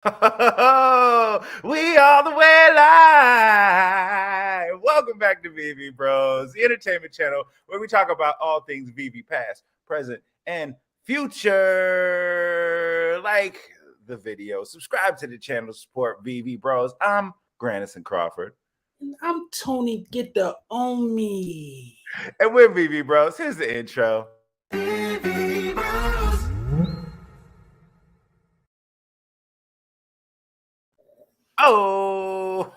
We all the way live. Welcome back to Veve Bros, the entertainment channel where we talk about all things Veve past, present, and future. Like the video, subscribe to the channel, support Veve Bros. I'm Grandison Crawford. I'm Tony. Get the on me. And we're Veve Bros. Here's the intro. Oh,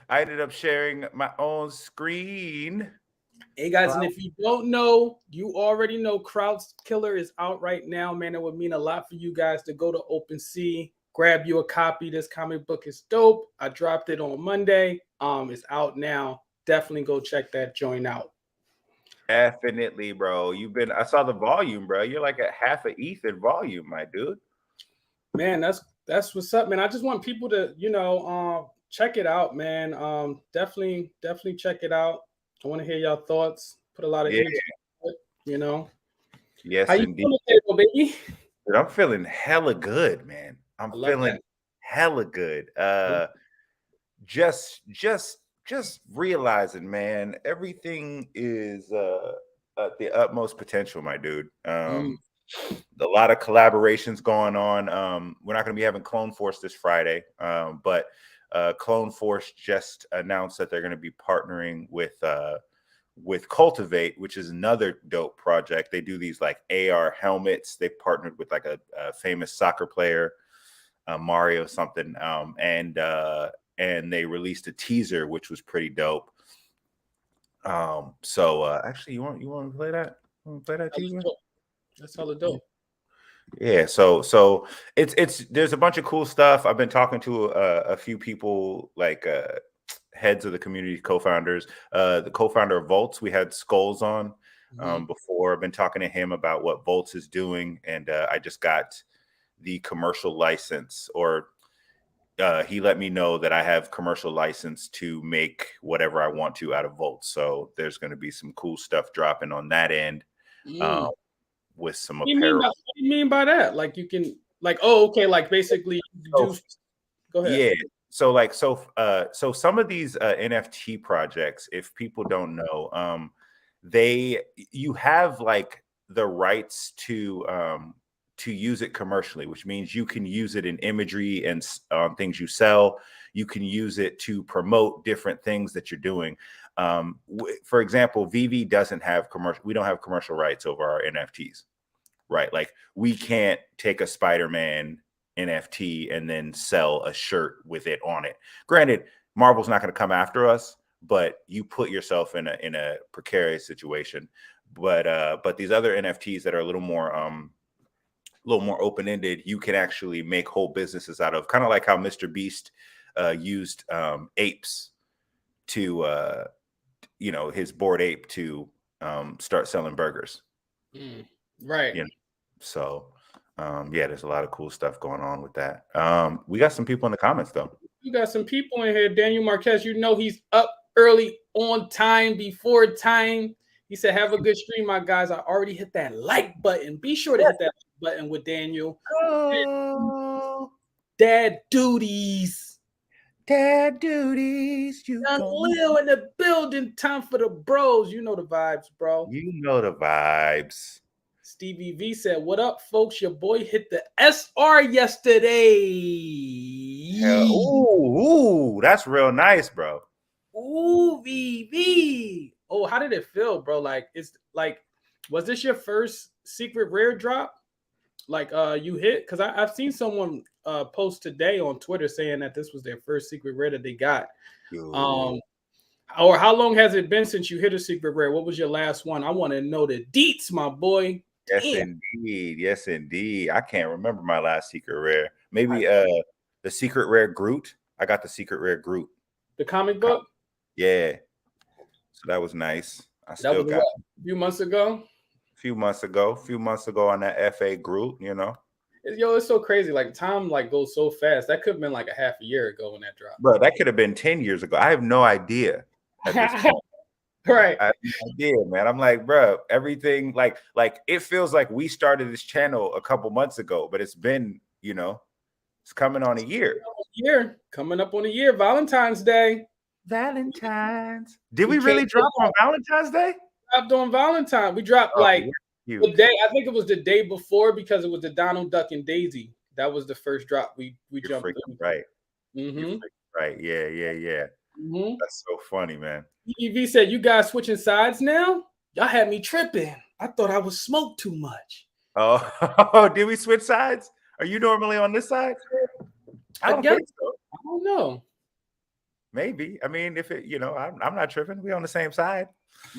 I ended up sharing my own screen. Hey guys, and if you don't know, you already know Crowd Killer is out right now, man. It would mean a lot for you guys to go to OpenSea, grab you a copy. This comic book is dope. I dropped it on Monday. It's out now. Definitely go check that joint out. Definitely, bro. I saw the volume, bro. You're like at half an ETH in volume, my dude. Man, that's what's up, man. I just want people to, check it out, man. Definitely check it out. I want to hear your thoughts. Put a lot of energy into it, Yes, How you indeed. feeling, baby? Dude, I'm feeling hella good, man. I'm feeling hella good. Just realizing, man, everything is at the utmost potential, my dude. A lot of collaborations going on. We're not going to be having Clone Force this Friday, but Clone Force just announced that they're going to be partnering with Cultivate, which is another dope project. They do these like AR helmets. They partnered with like a famous soccer player, Mario something, and they released a teaser which was pretty dope. Actually, you want to play that? Teaser? That's all the dope. Yeah, so it's there's a bunch of cool stuff. I've been talking to a few people, like heads of the community, co-founders. The co-founder of Volts, we had Skulls on before. I've been talking to him about what Volts is doing, and I just got the commercial license, or he let me know that I have commercial license to make whatever I want to out of Volts. So there's going to be some cool stuff dropping on that end. With some apparel. What do you mean by that? Like you can, like, oh, okay, like basically go ahead. Yeah. So some of these NFT projects, if people don't know, you have like the rights to use it commercially, which means you can use it in imagery and things you sell. You can use it to promote different things that you're doing. For example, Veve doesn't have we don't have commercial rights over our NFTs, right? Like we can't take a Spider-Man NFT and then sell a shirt with it on it. Granted, Marvel's not going to come after us, but you put yourself in a precarious situation. But these other NFTs that are a little more open-ended, you can actually make whole businesses out of, kind of like how Mr. Beast used apes to his Bored Ape to start selling burgers. Right. So there's a lot of cool stuff going on with that. We got some people in the comments though. You got some people in here. Daniel Marquez, he's up early, on time, before time. He said, have a good stream, my guys. I already hit that like button. Be sure to hit that button with Daniel. Oh, Dad duties. Dad duties. Young Lil in the building. Time for the bros. You know the vibes, bro. You know the vibes. Stevie V said, what up, folks? Your boy hit the SR yesterday. Ooh, that's real nice, bro. Ooh, VV. Oh, how did it feel, bro? Like, it's like, was this your first secret rare drop? Like, you hit? Because I've seen someone post today on Twitter saying that this was their first secret rare that they got. Or how long has it been since you hit a secret rare? What was your last one? I want to know the deets, my boy. Yes, indeed. I can't remember my last secret rare. Maybe the secret rare Groot. I got the secret rare Groot. The comic book? Yeah. So that was nice. I still got a few months ago. A few months ago on that FA Groot, It's so crazy. Like time goes so fast. That could have been like a half a year ago when that dropped. Bro, that could have been 10 years ago. I have no idea at this point. Right. I have no idea, man. I'm like, bro, everything like it feels like we started this channel a couple months ago, but it's been you know, it's coming on a year. Coming up on a year, Valentine's Day. Valentine's. Did we really drop on Valentine's Day? Dropped on Valentine. We dropped like the day. I think it was the day before because it was the Donald Duck and Daisy. That was the first drop we jumped in. Right. Mm-hmm. Right. Yeah. Mm-hmm. That's so funny, man. EV said, "You guys switching sides now? Y'all had me tripping. I thought I was smoked too much." Oh, did we switch sides? Are you normally on this side? I don't think so. I don't know. Maybe. I mean, if it, I'm not tripping. We on the same side.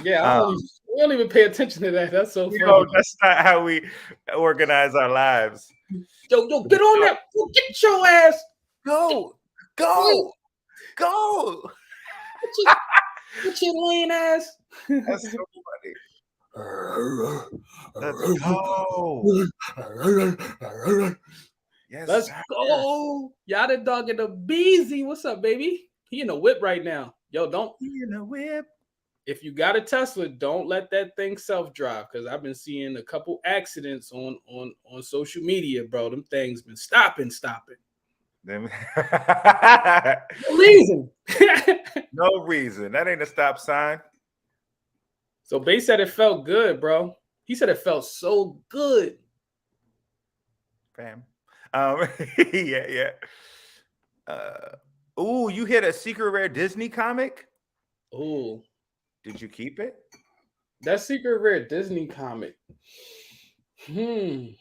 Yeah, we don't even pay attention to that. That's so funny. That's not how we organize our lives. Yo, get on that. Get your ass. Go. Get your lean ass. That's so funny. Let's go. Yes, let's go. Y'all the dog and the beezy. What's up, baby? He in the whip right now. Yo, don't be in the whip. If you got a Tesla, don't let that thing self-drive, because I've been seeing a couple accidents on social media, bro. Them things been stopping. No reason. No reason. That ain't a stop sign. So Bay said it felt good, bro. He said it felt so good. Fam. Yeah. Ooh, you hit a secret rare Disney comic? Ooh. Did you keep it? That secret rare Disney comic. Is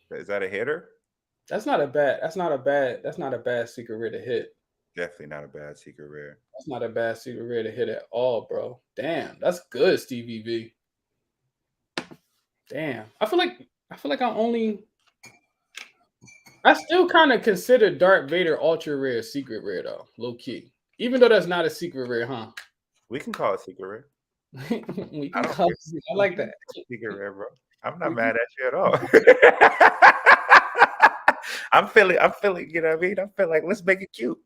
that a hitter? That's not a bad secret rare to hit. Definitely not a bad secret rare. That's not a bad secret rare to hit at all, bro. Damn, that's good, Stevie V. Damn. I feel like I still kind of consider Darth Vader ultra rare secret rare though, low key. Even though that's not a secret rare, huh? We can call it secret rare. I like that. Secret rare, bro. I'm not mad at you at all. I'm feeling, you know what I mean? I feel like let's make it cute.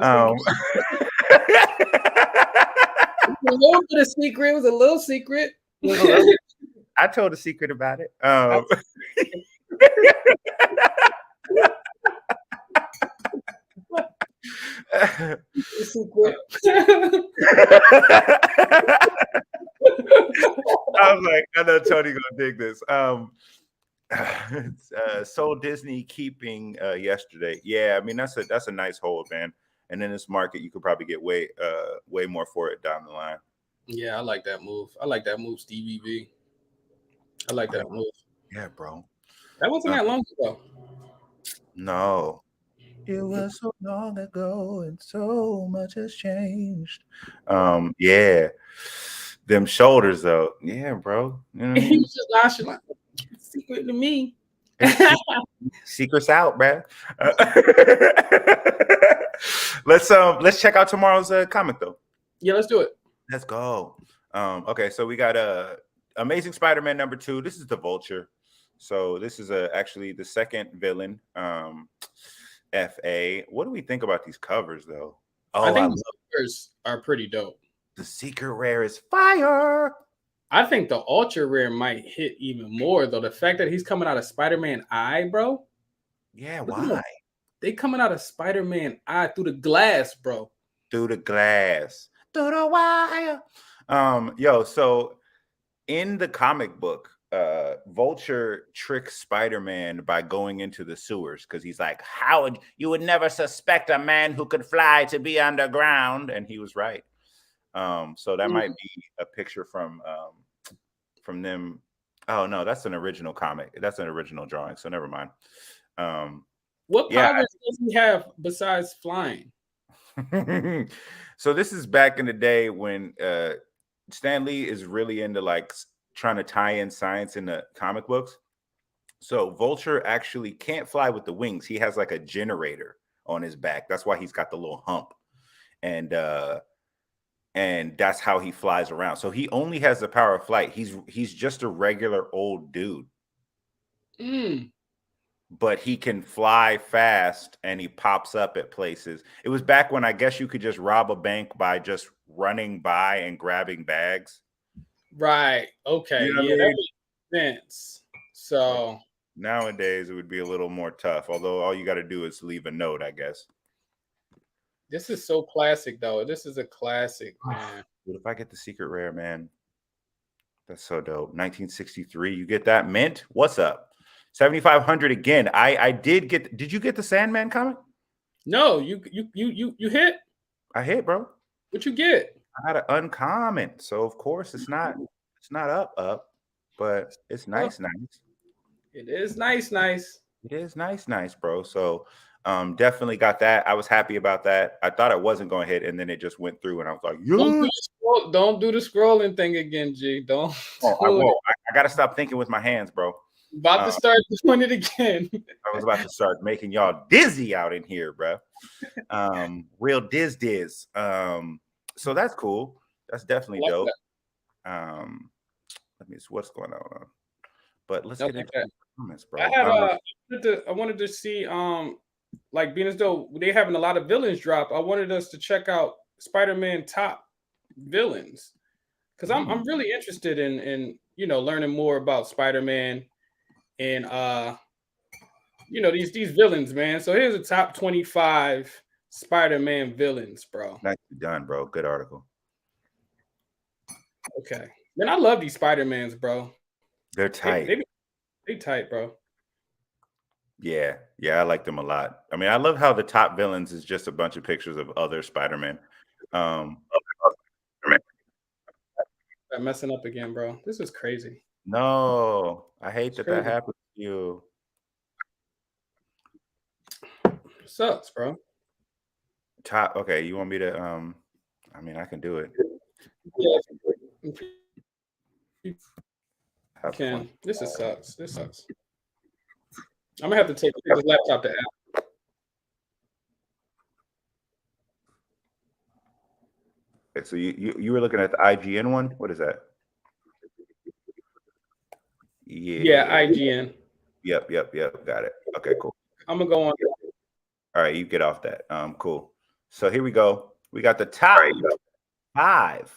A little bit of secret. It was a little secret. I told a secret about it. Secret. I was like, I know Tony gonna dig this. Sold Disney keeping yesterday. Yeah, I mean that's a nice hold, man. And in this market, you could probably get way more for it down the line. Yeah, I like that move. Stevie V. I like that move. Yeah, bro. That wasn't that long ago. No. It was so long ago and so much has changed. Yeah. Them shoulders though. Yeah, bro. He was just nonchalant. Secret to me. Secrets out, bro. Let's check out tomorrow's comic though. Yeah, let's do it. Let's go. Okay, so we got Amazing Spider-Man #2. This is the Vulture. So this is actually the second villain. FA. What do we think about these covers though? Oh, I think the covers are pretty dope. The secret rare is fire. I think the ultra rare might hit even more though. The fact that he's coming out of Spider-Man eye, bro. Yeah, why? They coming out of Spider-Man eye through the glass, bro. Through the glass. Through the wire. So in the comic book, Vulture tricks Spider-Man by going into the sewers because he's like, you would never suspect a man who could fly to be underground, and he was right. So that might be a picture from them. Oh no, that's an original comic. That's an original drawing. So never mind. What powers does he have besides flying? So this is back in the day when Stan Lee is really into like trying to tie in science in the comic books. So Vulture actually can't fly with the wings. He has like a generator on his back. That's why he's got the little hump. And that's how he flies around. So he only has the power of flight. He's just a regular old dude. But he can fly fast and he pops up at places. It was back when I guess you could just rob a bank by just running by and grabbing bags. Right. Okay. You know that makes sense. So Nowadays, it would be a little more tough. Although all you got to do is leave a note, I guess. This is so classic, though. This is a classic, man. What if I get the secret rare, man? That's so dope. 1963. You get that mint? What's up? 7,500 again. I did get. Did you get the Sandman comic? No, you hit. I hit, bro. What you get? I had an uncommon, so of course it's not up, but it's nice. It is nice. It is nice, bro. So definitely got that. I was happy about that. I thought it wasn't going to hit, and then it just went through, and I was like, don't do the scrolling thing again, G. Don't. I won't. I got to stop thinking with my hands, bro. About to start doing it again. I was about to start making y'all dizzy out in here, bro. Real diz. So that's cool. That's definitely dope. Let me see what's going on. But let's get into the comments, bro. I wanted to see like being as though they having a lot of villains drop. I wanted us to check out Spider-Man top villains because I'm really interested in learning more about Spider-Man and these villains, man. So here's the top 25 Spider-Man villains, bro. Nicely done, bro. Good article. Okay, man, I love these Spider-Mans, bro. They're tight. They tight, bro. Yeah, I like them a lot. I mean, I love how the top villains is just a bunch of pictures of other Spider-Man. I'm messing up again, bro. This is crazy. No, I hate that happened to you. Sucks, bro. Top. Okay, you want me to? I mean, I can do it. Yeah. This sucks. This sucks. I'm gonna have to take this laptop to app. Okay, so you were looking at the IGN one. What is that? Yeah, IGN. Yep. Got it. Okay, cool. I'm gonna go on. All right, you get off that. Cool. So here we go. We got the top 5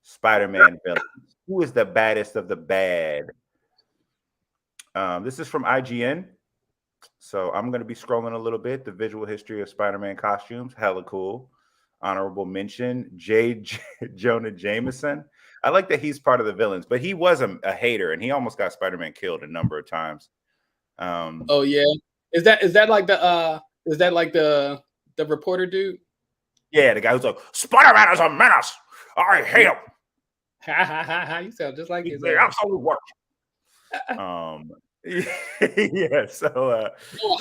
Spider-Man villains. Who is the baddest of the bad? This is from IGN. So I'm going to be scrolling a little bit. The visual history of Spider-Man costumes. Hella cool. Honorable mention, J. Jonah Jameson. I like that he's part of the villains, but he was a hater, and he almost got Spider-Man killed a number of times. Oh, yeah. Is that like the reporter dude? Yeah, the guy who's like, Spider-Man is a menace. I hate him. You sound just like his absolute worst. Yeah. So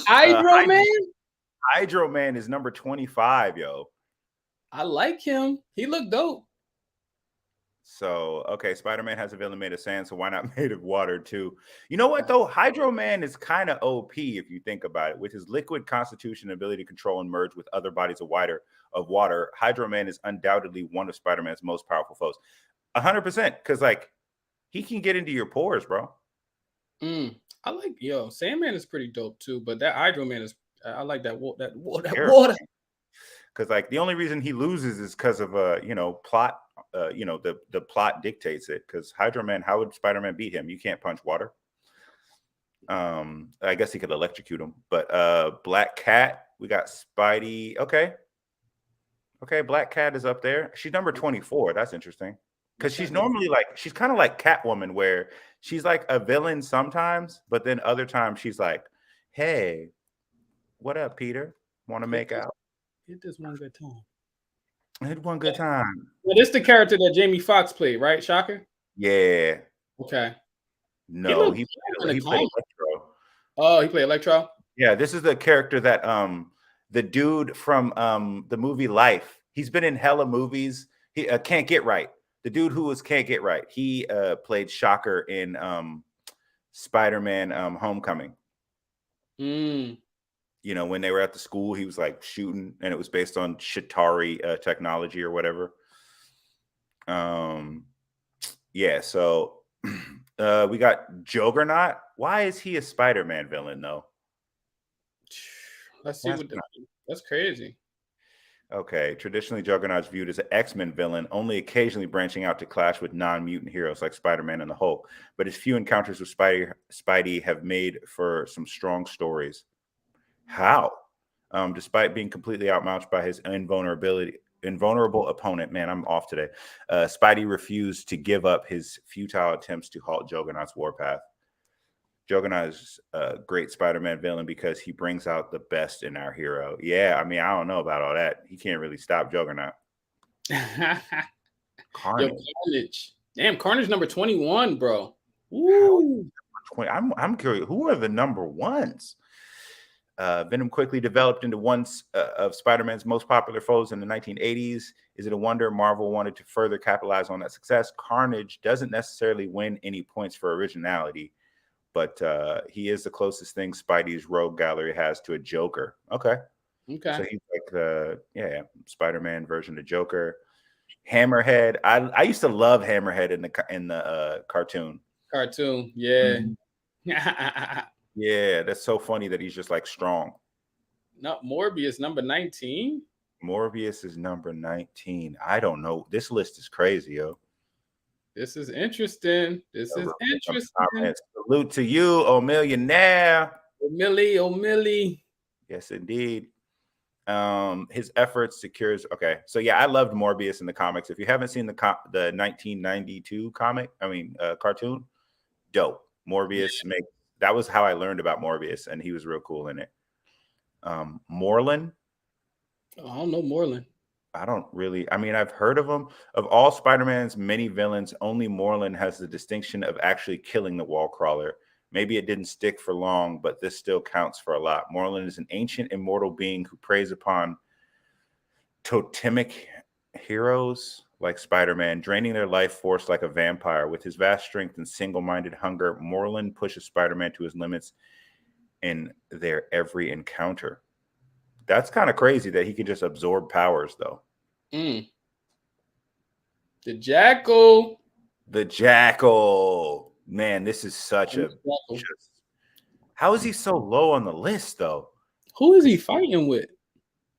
Hydro Man. Hydro Man is number 25, yo. I like him. He looked dope. So okay, Spider-Man has a villain made of sand, so why not made of water too? You know what though? Hydro Man is kind of OP if you think about it. With his liquid constitution and ability to control and merge with other bodies of water, Hydro Man is undoubtedly one of Spider-Man's most powerful foes. 100%, because like he can get into your pores, bro. I like Sandman is pretty dope too, but that Hydro Man is I like that water. Because like the only reason he loses is because of plot. The plot dictates it. Because Hydro Man, how would Spider-Man beat him? You can't punch water. I guess he could electrocute him. But Black Cat, we got Spidey. Okay, Black Cat is up there. She's number 24. That's interesting. Because she's normally she's kind of like Catwoman, where she's like a villain sometimes, but then other times she's like, hey, what up, Peter? Want to make out? Hit this one good time. Hit one good time. Well, this is the character that Jamie Foxx played, right? Shocker? Yeah. Okay. No, he played Electro. Oh, he played Electro? Yeah, this is the character that the dude from the movie Life. He's been in hella movies. He Can't Get Right. The dude who was Can't Get Right. He played Shocker in Spider-Man Homecoming. You know, when they were at the school, he was like shooting, and it was based on Shatari technology or whatever. Yeah, so we got Juggernaut. Why is he a Spider-Man villain though? Let's see. That's crazy. Okay, traditionally Juggernaut's viewed as an X-Men villain, only occasionally branching out to clash with non-mutant heroes like Spider-Man and the Hulk. But his few encounters with Spidey have made for some strong stories. How? Despite being completely outmatched by his invulnerable opponent, man, I'm off today. Spidey refused to give up his futile attempts to halt Juggernaut's warpath. Juggernaut is a great Spider-Man villain because he brings out the best in our hero. Yeah, I mean, I don't know about all that. He can't really stop Juggernaut. Carnage. Yo, Carnage. Damn, Carnage number 21, bro. Ooh. I'm curious. Who are the number ones? Venom quickly developed into one of Spider-Man's most popular foes in the 1980s. Is it a wonder Marvel wanted to further capitalize on that success? Carnage doesn't necessarily win any points for originality, but he is the closest thing Spidey's rogue gallery has to a Joker. Okay. So he's like the Spider-Man version of Joker. Hammerhead. I used to love Hammerhead in the cartoon. Yeah. Yeah, that's so funny that he's just like strong. No, Morbius number 19. Morbius is number 19. I don't know. This list is crazy, yo. This is interesting. Salute to you, oh millionaire. Oh Millie. Yes, indeed. His efforts secures. Okay, so yeah, I loved Morbius in the comics. If you haven't seen the 1992 cartoon, dope. Morbius that was how I learned about Morbius, and he was real cool in it. Morlun. Oh, I don't know Morlun. I don't really. I mean, I've heard of him. Of all Spider-Man's many villains, only Morlun has the distinction of actually killing the wall crawler. Maybe it didn't stick for long, but this still counts for a lot. Morlun is an ancient, immortal being who preys upon totemic heroes like Spider-Man, draining their life force like a vampire. With his vast strength and single-minded hunger, Morlun pushes Spider-Man to his limits in their every encounter. That's kind of crazy that he can just absorb powers, though. The Jackal. The Jackal. Man, this is such a... How is he so low on the list, though? Who is he fighting with?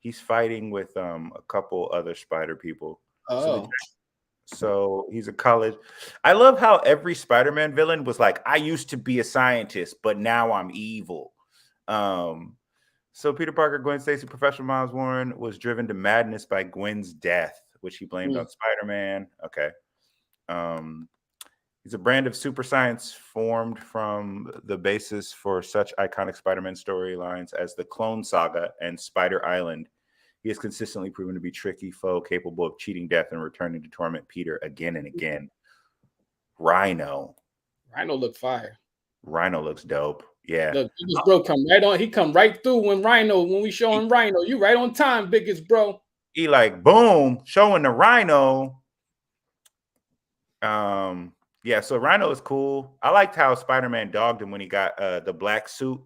He's fighting with a couple other spider people. Oh. So he's a college. I love how every Spider-Man villain was like, I used to be a scientist, but now I'm evil. So Peter Parker, Gwen Stacy, Professor Miles Warren was driven to madness by Gwen's death, which he blamed on Spider-Man. Okay. He's a brand of super science formed from the basis for such iconic Spider-Man storylines as the Clone Saga and Spider Island. He has consistently proven to be a tricky foe, capable of cheating death and returning to torment Peter again and again. Rhino. Rhino look fire. Rhino looks dope. Yeah. Look, biggest bro come right on. He come right through when we show him Rhino. You right on time, biggest bro. He like boom, showing the Rhino. Yeah, so Rhino is cool. I liked how Spider-Man dogged him when he got the black suit.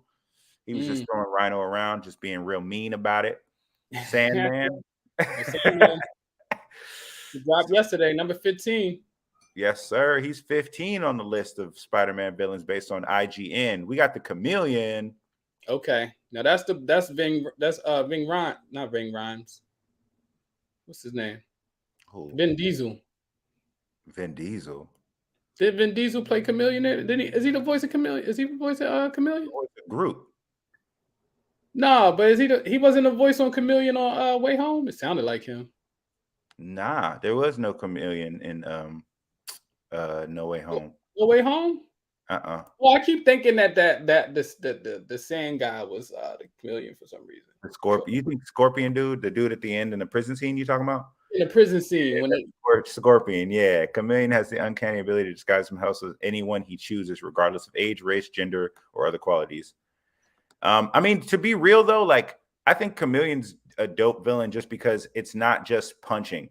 He was just throwing Rhino around, just being real mean about it. Sandman. Sandman. He dropped yesterday, number 15. Yes, sir. He's 15 on the list of Spider-Man villains based on IGN. We got the Chameleon. Okay. Now that's Ving Rhymes, not Ving Rhymes. What's his name? Who? Vin Diesel. Vin Diesel. Did Vin Diesel play Chameleon? Didn't he? Is he the voice of Chameleon? Is he the voice of Chameleon? Groot. No, but is he wasn't a voice on Chameleon on Way Home? It sounded like him. Nah, there was no Chameleon in No Way Home. No Way Home? Well, I keep thinking that the Sand guy was the Chameleon for some reason. The Scorpion. You think Scorpion dude, the dude at the end in the prison scene you talking about? In the prison scene, Scorpion, yeah. Chameleon has the uncanny ability to disguise himself as anyone he chooses, regardless of age, race, gender, or other qualities. I mean, to be real though, like I think Chameleon's a dope villain just because it's not just punching.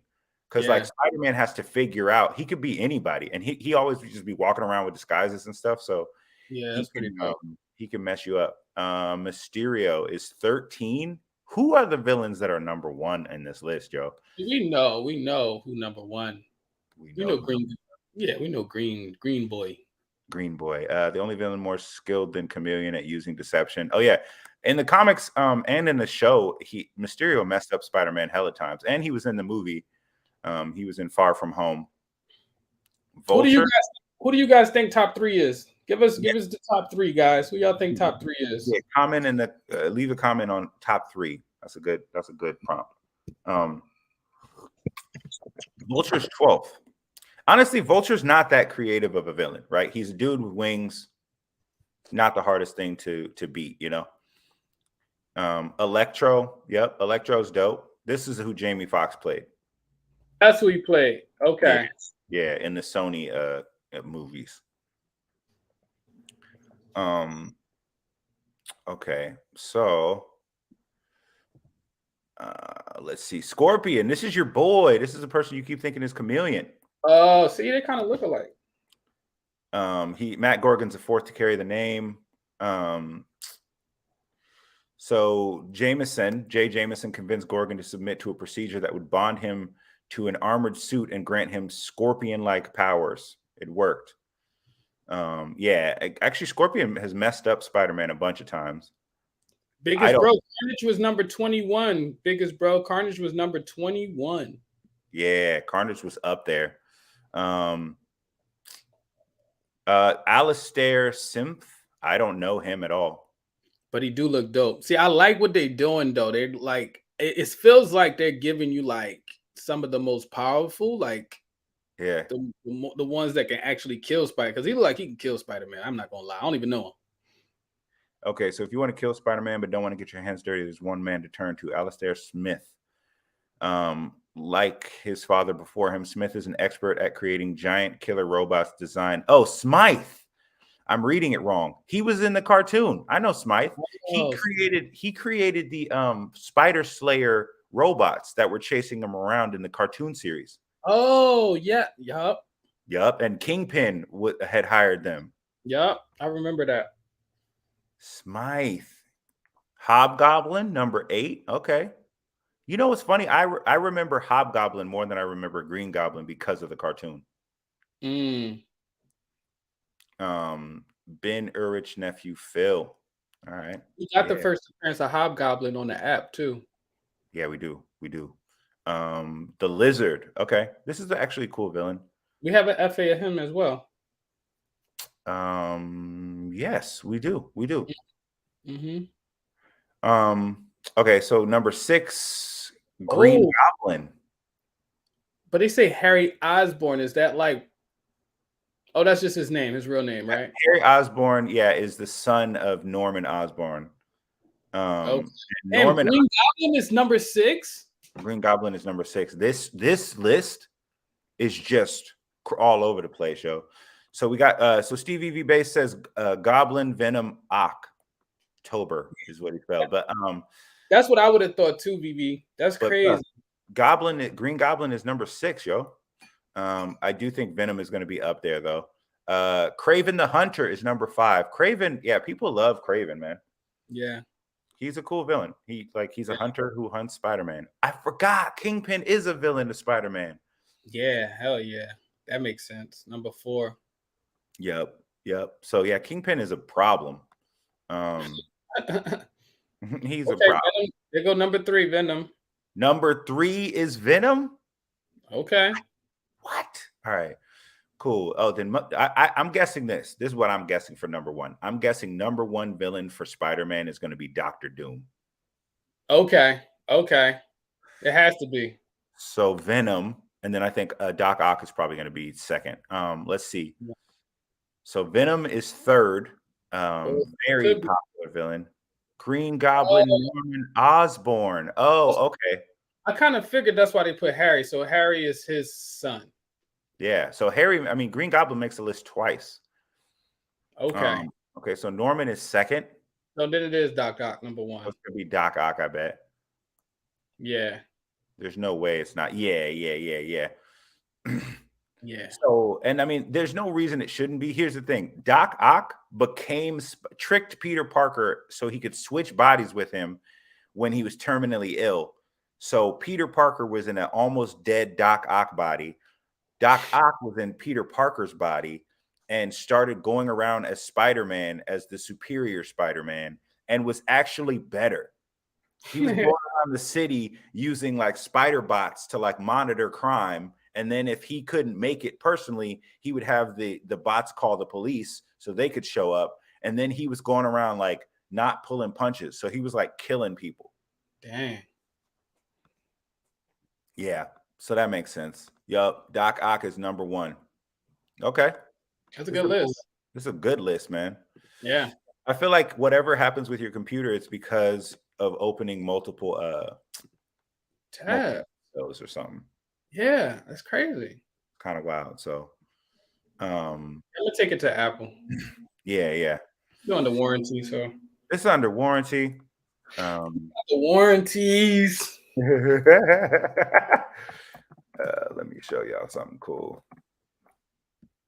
Because like Spider-Man has to figure out he could be anybody, and he always just be walking around with disguises and stuff. So yeah, that's pretty cool. He can mess you up. Mysterio is 13. Who are the villains that are number one in this list, Joe? We know who number one. We know Green. Yeah, we know Green Boy. Green Boy. The only villain more skilled than Chameleon at using deception. Oh yeah, In the comics, and in the show, Mysterio messed up Spider-Man hella times, and he was in the movie. He was in Far From Home. Vulture. Who do you guys think top 3 is? Give us the top 3, guys. Who y'all think top 3 is? Yeah, comment in the leave a comment on top 3. That's a good prompt. Vulture's 12th. Honestly, Vulture's not that creative of a villain, right? He's a dude with wings. Not the hardest thing to beat, you know. Electro, yep, Electro's dope. This is who Jamie Foxx played. That's who he played. Okay. Yeah, in the Sony movies. Okay, so let's see. Scorpion, this is your boy. This is the person you keep thinking is Chameleon. Oh, see, they kind of look alike. Matt Gorgon's the 4th to carry the name. So Jay Jameson convinced Gorgon to submit to a procedure that would bond him to an armored suit and grant him scorpion-like powers. It worked. Yeah, actually, Scorpion has messed up Spider-Man a bunch of times. Biggest Bro, Carnage was number 21. Biggest Bro, Carnage was number 21. Yeah, Carnage was up there. Alistair Simph, I don't know him at all. But he do look dope. See, I like what they're doing, though. They're like, it feels like they're giving you like some of the most powerful, like, yeah, the ones that can actually kill Spider. Because he look like he can kill Spider-Man. I'm not gonna lie, I don't even know him. Okay, so if you want to kill Spider-Man but don't want to get your hands dirty, there's one man to turn to, Alistair Smith. Like his father before him, Smith is an expert at creating giant killer robots designed. Oh, Smythe. I'm reading it wrong. He was in the cartoon. I know Smythe. He created the Spider Slayer robots that were chasing him around in the cartoon series. Oh, yeah. Yup. And Kingpin had hired them. Yup. I remember that. Smythe. Hobgoblin, number 8. Okay. You know what's funny? I remember Hobgoblin more than I remember Green Goblin because of the cartoon. Ben Urich nephew Phil. All right. We got the first appearance of Hobgoblin on the app too. Yeah, we do. The Lizard. Okay. This is actually a cool villain. We have an FA of him as well. Yes, we do. Mm-hmm. Okay, so number 6, Green Goblin. But they say Harry Osborn. Is that like? Oh, that's just his name, his real name, right? Harry Osborn, yeah, is the son of Norman Osborn. Green Goblin is number 6. Green Goblin is number 6. This list is just all over the place, yo. So we got so Stevie V Base says Goblin Venom October is what he spelled, but that's what I would have thought too, VV. That's crazy. Green Goblin is number 6, yo. I do think Venom is going to be up there though. Kraven the Hunter is number 5. Kraven, yeah, people love Kraven, man. Yeah. He's a cool villain. He's a hunter who hunts Spider-Man. I forgot Kingpin is a villain to Spider-Man. Yeah, hell yeah. That makes sense. Number 4. Yep. So yeah, Kingpin is a problem. He's a problem. Venom. There go number 3, Venom. Number 3 is Venom? Okay. What? All right. Cool. Oh, then I'm guessing this. This is what I'm guessing for number 1. I'm guessing number 1 villain for Spider-Man is going to be Dr. Doom. Okay. It has to be. So Venom, and then I think Doc Ock is probably going to be 2nd. Let's see. So Venom is 3rd. Very popular villain. Green Goblin, Norman Osborn. Oh, okay. I kind of figured that's why they put Harry. So Harry is his son. Yeah. So Green Goblin makes the list twice. Okay. Okay. So Norman is 2nd. So then it is Doc Ock, number 1. It's gonna be Doc Ock, I bet. Yeah. There's no way it's not. Yeah. Yeah. So, and I mean, there's no reason it shouldn't be. Here's the thing: Doc Ock tricked Peter Parker so he could switch bodies with him when he was terminally ill. So Peter Parker was in an almost dead Doc Ock body. Doc Ock was in Peter Parker's body and started going around as Spider-Man, as the superior Spider-Man, and was actually better. He was going around the city using like spider bots to like monitor crime. And then if he couldn't make it personally, he would have the bots call the police so they could show up. And then he was going around like not pulling punches. So he was like killing people. Dang. Yeah. So that makes sense. Yup. Doc Ock is number 1. Okay. That's a good list. This is a good list, man. Yeah. I feel like whatever happens with your computer, it's because of opening multiple tabs or something. Yeah, that's crazy. Kind of wild. So let's take it to Apple. Yeah. You're under warranty, so it's under warranty. The warranties. Let me show y'all something cool.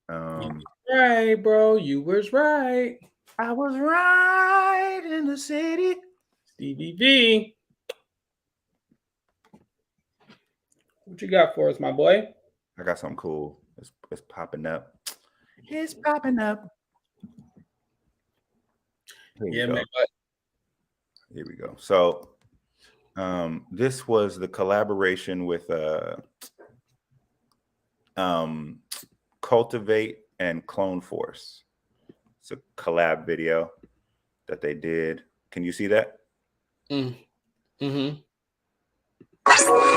Right, bro. You was right. I was right in the city. Stevie V. What you got for us, my boy? I got something cool. It's popping up. It's popping up. Yeah, man. Here we go. So this was the collaboration with Cultivate and Clone Force. It's a collab video that they did. Can you see that? Mm-hmm.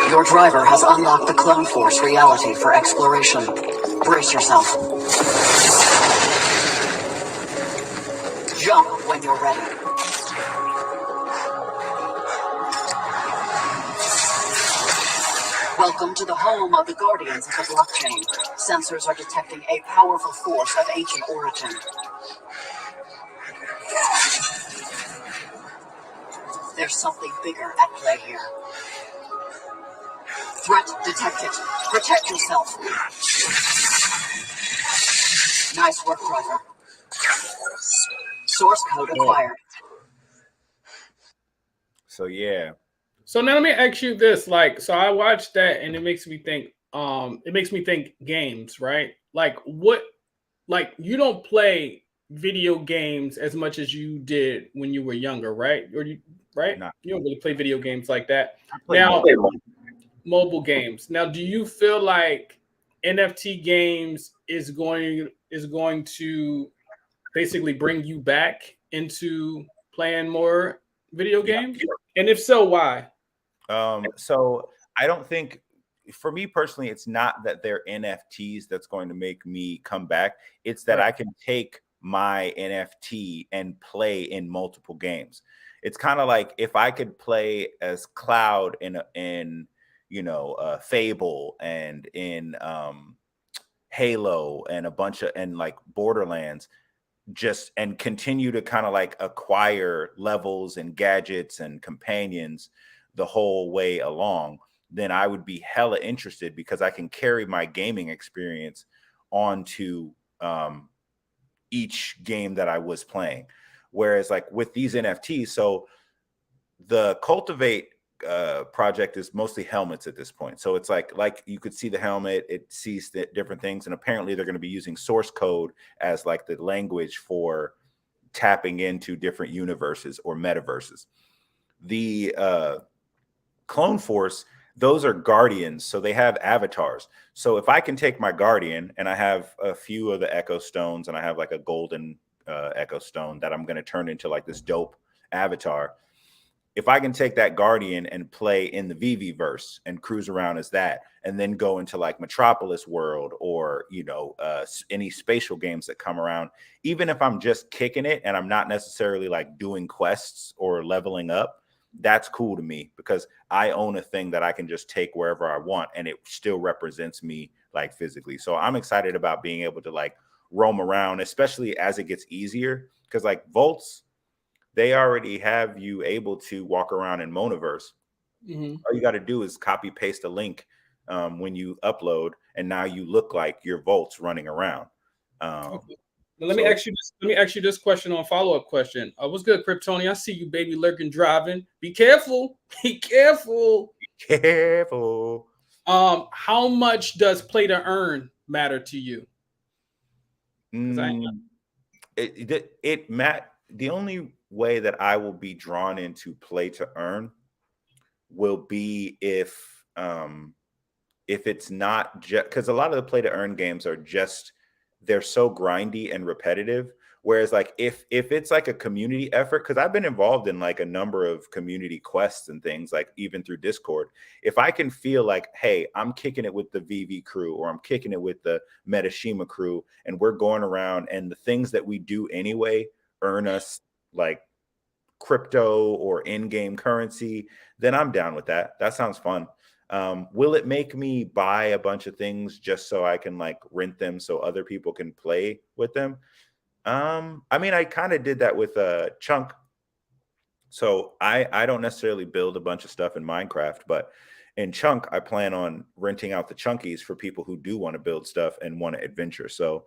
Your driver has unlocked the Clone Force reality for exploration. Brace yourself. Jump when you're ready. Welcome to the home of the Guardians of the Blockchain. Sensors are detecting a powerful force of ancient origin. There's something bigger at play here. Threat detected. Protect yourself. Nice work, driver. Source code acquired. So yeah. So now let me ask you this. Like, so I watched that and it makes me think, games, right? Like what, like you don't play video games as much as you did when you were younger, right? Or you, right? Nah. You don't really play video games like that. Now, mobile games. Now, do you feel like NFT games is going to basically bring you back into playing more video games? And if so, why? So I don't think, for me personally, it's not that they're NFTs that's going to make me come back. It's that I can take my NFT and play in multiple games. It's kind of like if I could play as Cloud in Fable and in Halo and a bunch of, and like Borderlands, just and continue to kind of like acquire levels and gadgets and companions the whole way along, then I would be hella interested because I can carry my gaming experience onto each game that I was playing. Whereas like with these NFTs, so the Cultivate project is mostly helmets at this point. So it's like you could see the helmet, it sees the different things, and apparently they're going to be using source code as like the language for tapping into different universes or metaverses. The Clone Force, those are guardians, so they have avatars. So if I can take my guardian, and I have a few of the Echo Stones, and I have like a golden Echo Stone that I'm going to turn into like this dope avatar. If I can take that guardian and play in the Veve verse and cruise around as that, and then go into like Metropolis World or any spatial games that come around, even if I'm just kicking it and I'm not necessarily like doing quests or leveling up, that's cool to me because I own a thing that I can just take wherever I want and it still represents me like physically. So I'm excited about being able to like roam around, especially as it gets easier, because like Volts, they already have you able to walk around in Monoverse. All you got to do is copy paste a link when you upload, and now you look like your Volts running around. Okay. Now, let me ask you this question on follow-up question. What's good, Kryptoni? I see you, baby, lurking, driving. Be careful. Be careful. Be careful. How much does play to earn matter to you? The only way that I will be drawn into play to earn will be if it's not just because a lot of the play to earn games are just they're so grindy and repetitive. Whereas like if it's like a community effort, because I've been involved in like a number of community quests and things, like even through Discord, if I can feel like, hey, I'm kicking it with the VV crew or I'm kicking it with the Metashima crew, and we're going around and the things that we do anyway earn us like crypto or in-game currency, then I'm down with that. That sounds fun. Will it make me buy a bunch of things just so I can like rent them so other people can play with them? I mean, I kind of did that with Chunk. So I don't necessarily build a bunch of stuff in Minecraft, but in Chunk, I plan on renting out the chunkies for people who do want to build stuff and want to adventure. So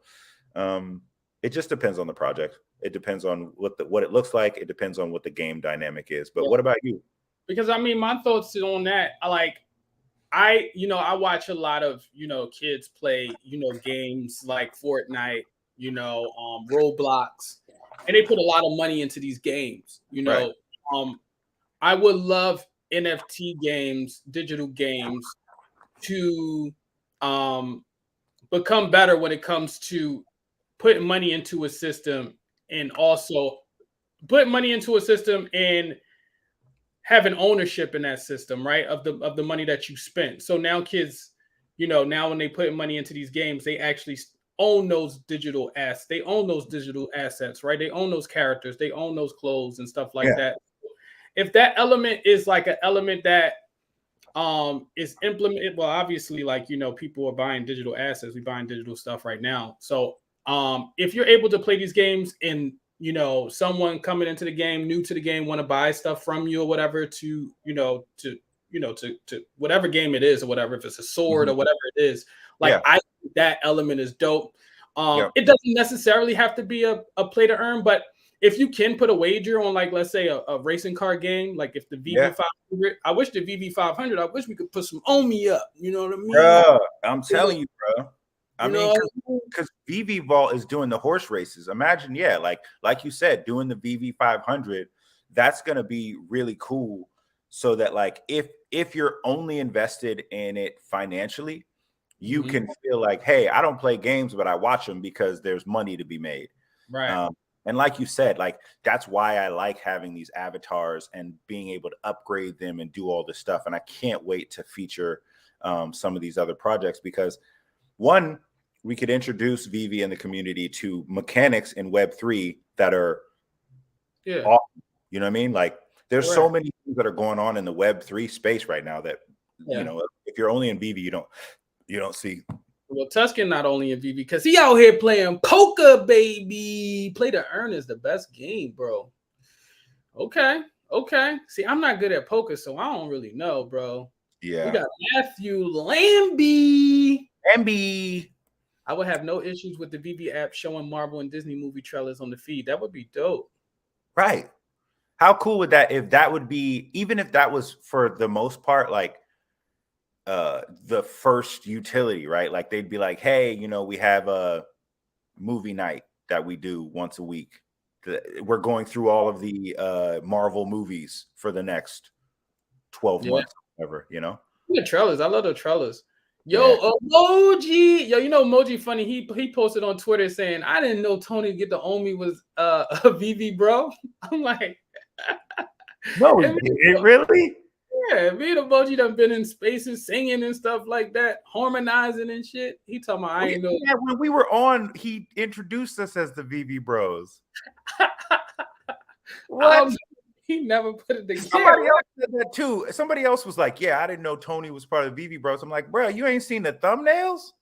it just depends on the project. It depends on what it looks like. It depends on what the game dynamic is. But what about you? Because I mean, my thoughts on that are like, I watch a lot of, kids play, games like Fortnite, Roblox, and they put a lot of money into these games, Right. I would love NFT games, digital games to become better when it comes to putting money into a system and also put money into a system and having ownership in that system, right? Of the money that you spent. So now kids, now when they put money into these games, they actually own those digital assets. They own those digital assets, right? They own those characters. They own those clothes and stuff like that. If that element is like an element that is implemented, well, obviously, like, people are buying digital assets. We're buying digital stuff right now. So if you're able to play these games and someone coming into the game, new to the game, want to buy stuff from you or whatever to whatever game it is or whatever, if it's a sword or whatever it is, like I think that element is dope. It doesn't necessarily have to be a play to earn, but if you can put a wager on, like, let's say a racing car game, like if the VV500, I wish the VV500, I wish we could put some Omi up. You know what I mean? Bro, I'm telling you, bro. I mean, because VV Vault is doing the horse races. Imagine, like you said, doing the VV500. That's gonna be really cool. So that like if you're only invested in it financially, you can feel like, hey, I don't play games, but I watch them because there's money to be made. Right. And like you said, like that's why I like having these avatars and being able to upgrade them and do all this stuff. And I can't wait to feature some of these other projects because one, we could introduce Veve in the community to mechanics in Web3 that are awesome. You know what I mean? Like there's so many things that are going on in the Web3 space right now that, if you're only in Veve, you don't see. Well, Tuscan not only in VV because he out here playing poker, baby. Play to earn is the best game, bro. Okay. See, I'm not good at poker, so I don't really know, bro. Yeah. We got Matthew Lambie. I would have no issues with the VV app showing Marvel and Disney movie trailers on the feed. That would be dope. Right. How cool would that, if that would be, even if that was for the most part, like the first utility, right? Like they'd be like, hey, we have a movie night that we do once a week. We're going through all of the Marvel movies for the next 12 months, whatever, The trailers. I love the trailers. Yo, Emoji. Yo, Emoji funny. He posted on Twitter saying, I didn't know Tony Get the Omi was a VV bro. I'm like, no, it really? Yeah, me and Emoji done been in spaces singing and stuff like that, harmonizing and shit. He talking about I ain't know. Yeah, when we were on, he introduced us as the Veve Bros. What? He never put it together. Somebody else said that too. Somebody else was like, yeah, I didn't know Tony was part of the Veve Bros. I'm like, bro, you ain't seen the thumbnails?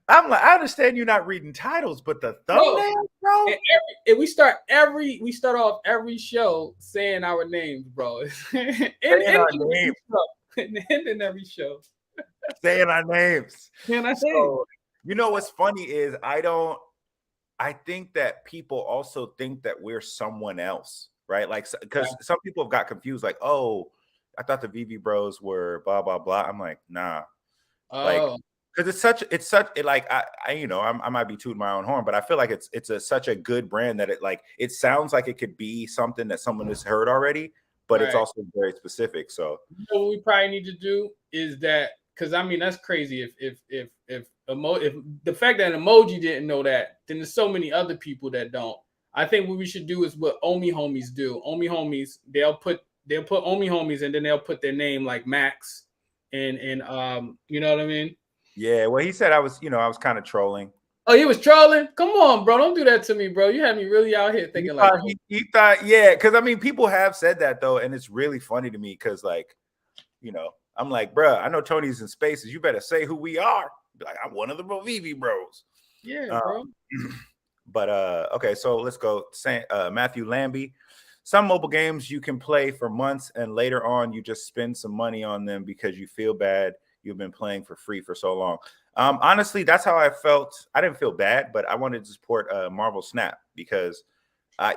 I'm like, I understand you're not reading titles, but the thumbnails, bro. And we start off every show saying our names, bro. Saying our names. In every show. Saying our names. So, what's funny is I think that people also think that we're someone else, right? Like, because some people have got confused, like, oh, I thought the Veve Bros were blah, blah, blah. I'm like, nah. Like, because I might be tooting my own horn, but I feel like it's such a good brand that it sounds like it could be something that someone has heard already, but it's also very specific. So what we probably need to do is that, because I mean that's crazy. If the fact that Emoji didn't know that, then there's so many other people that don't. I think what we should do is what Omi homies do. Omi homies, they'll put Omi homies and then they'll put their name like Max and you know what I mean? Yeah, well, he said I was kind of trolling. Oh, he was trolling? Come on, bro. Don't do that to me, bro. You had me really out here thinking he thought, yeah, because I mean, people have said that though, and it's really funny to me because, like, I'm like, bro, I know Tony's in Spaces. You better say who we are. Be like, I'm one of the Veve Bros. Yeah, bro. But okay, so let's go. Matthew Lambie. Some mobile games you can play for months, and later on, you just spend some money on them because you feel bad. You've been playing for free for so long. Honestly, that's how I felt. I didn't feel bad, but I wanted to support Marvel Snap because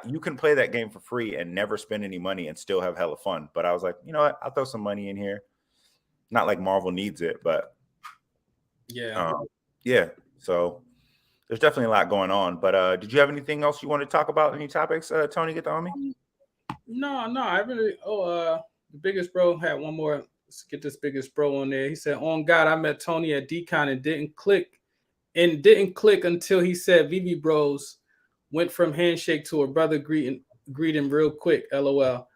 you can play that game for free and never spend any money and still have hella fun. But I was like, you know what? I'll throw some money in here. Not like Marvel needs it, but yeah. So there's definitely a lot going on. But did you have anything else you want to talk about? Any topics, Tony? Get on me. No. I really. The biggest bro had one more. Let's get this biggest bro on there. He said, "On God, I met Tony at Decon and didn't click until he said Veve Bros went from handshake to a brother greet him real quick. LOL.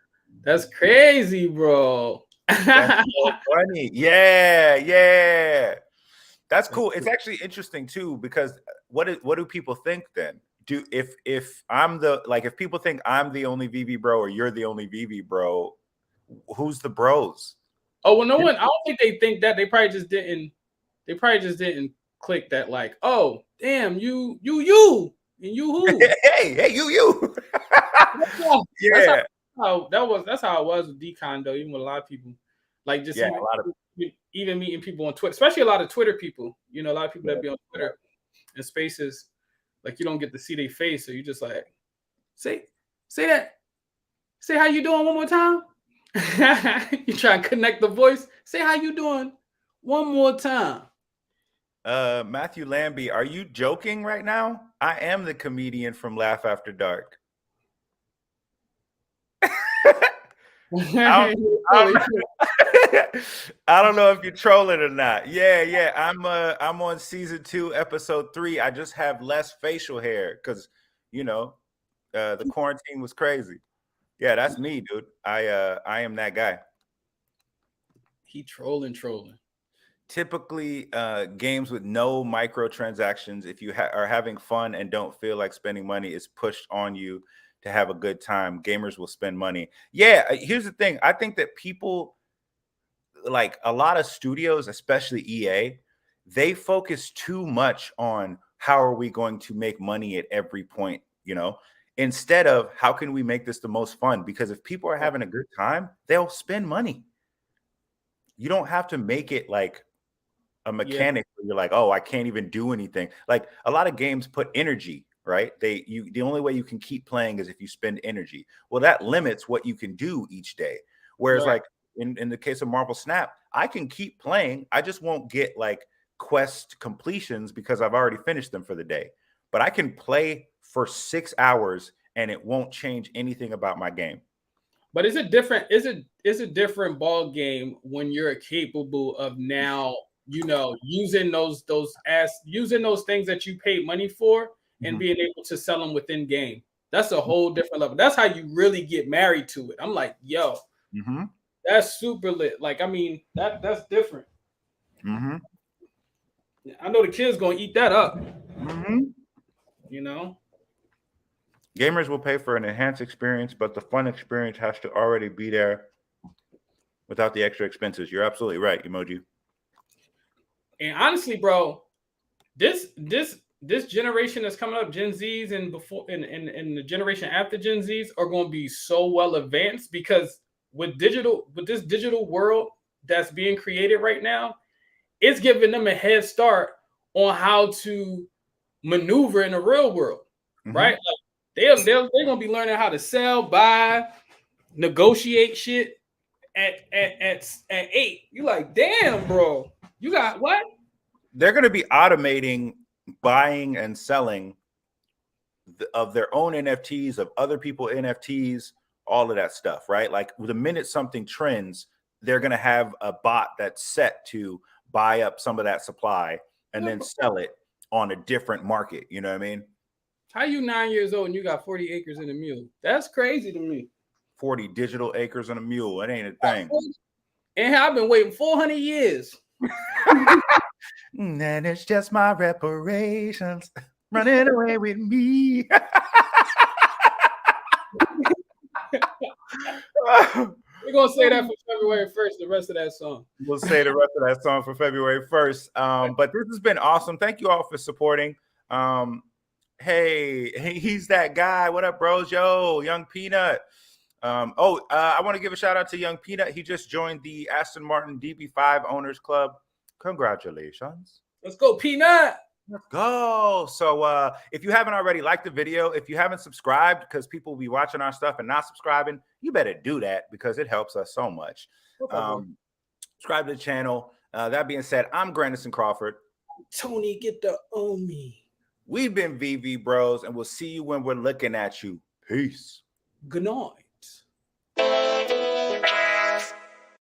That's crazy, bro. That's so funny. Yeah. That's cool. It's actually interesting too because what do people think then? If I'm if people think I'm the only Veve bro or you're the only Veve bro, who's the bros? Oh well, no one. I don't think they think that. They probably just didn't. They probably just didn't click that. Like, oh damn, you, and you who? hey, you. Yeah. That's how it was with Decon though. Even with a lot of people, like just even meeting people on Twitter, especially a lot of Twitter people. A lot of people that be on Twitter and Spaces. Like you don't get to see their face, so you just like say that. Say how you doing one more time. You try to connect the voice. Say how you doing one more time. Matthew Lambie, are you joking right now? I am the comedian from Laugh After Dark. I don't know if you're trolling or not. Yeah. I'm on season 2, episode 3. I just have less facial hair because the quarantine was crazy. Yeah, that's me, dude. I am that guy. He trolling. Typically, games with no microtransactions, if you are having fun and don't feel like spending money, is pushed on you to have a good time. Gamers will spend money. Yeah, here's the thing. I think that people, like a lot of studios, especially EA, they focus too much on how are we going to make money at every point, instead of how can we make this the most fun? Because if people are having a good time, they'll spend money. You don't have to make it like a mechanic where you're like, oh, I can't even do anything. Like a lot of games put energy, right? The only way you can keep playing is if you spend energy. Well, that limits what you can do each day. Whereas like in the case of Marvel Snap, I can keep playing. I just won't get like quest completions because I've already finished them for the day. But I can play for 6 hours and it won't change anything about my game. But is it different? Is a different ball game when you're capable of now, using those things that you paid money for and being able to sell them within game? That's a whole different level. That's how you really get married to it. I'm like, yo, that's super lit. Like, I mean, that's different. I know the kids gonna eat that up. Gamers will pay for an enhanced experience, but the fun experience has to already be there without the extra expenses. You're absolutely right, Emoji. And honestly, bro, this generation that's coming up, Gen Zs and the generation after Gen Zs are going to be so well advanced because with this digital world that's being created right now, it's giving them a head start on how to maneuver in the real world, right? Like, they're gonna be learning how to sell, buy, negotiate shit at 8. You like, damn, bro, you got what? they're going to be automating buying and selling of their own NFTs, of other people NFTs, all of that stuff, right? Like the minute something trends, they're going to have a bot that's set to buy up some of that supply and then sell it on a different market. You know what I mean? How you 9 years old and you got 40 acres and a mule? That's crazy to me. 40 digital acres and a mule. It ain't a thing. And I've been waiting 400 years. And it's just my reparations running away with me. We're going to say that for February 1st, the rest of that song. We'll say the rest of that song for February 1st. But this has been awesome. Thank you all for supporting. Hey, he's that guy. What up, bros? Yo, Young Peanut. I want to give a shout out to Young Peanut. He just joined the Aston Martin DB5 Owners Club. Congratulations. Let's go, Peanut. Let's go. So if you haven't already liked the video, if you haven't subscribed, because people will be watching our stuff and not subscribing, you better do that because it helps us so much. Subscribe to the channel. That being said, I'm Grandison Crawford. Tony, get the Omi. We've been Veve Bros, and we'll see you when we're looking at you. Peace. Good night.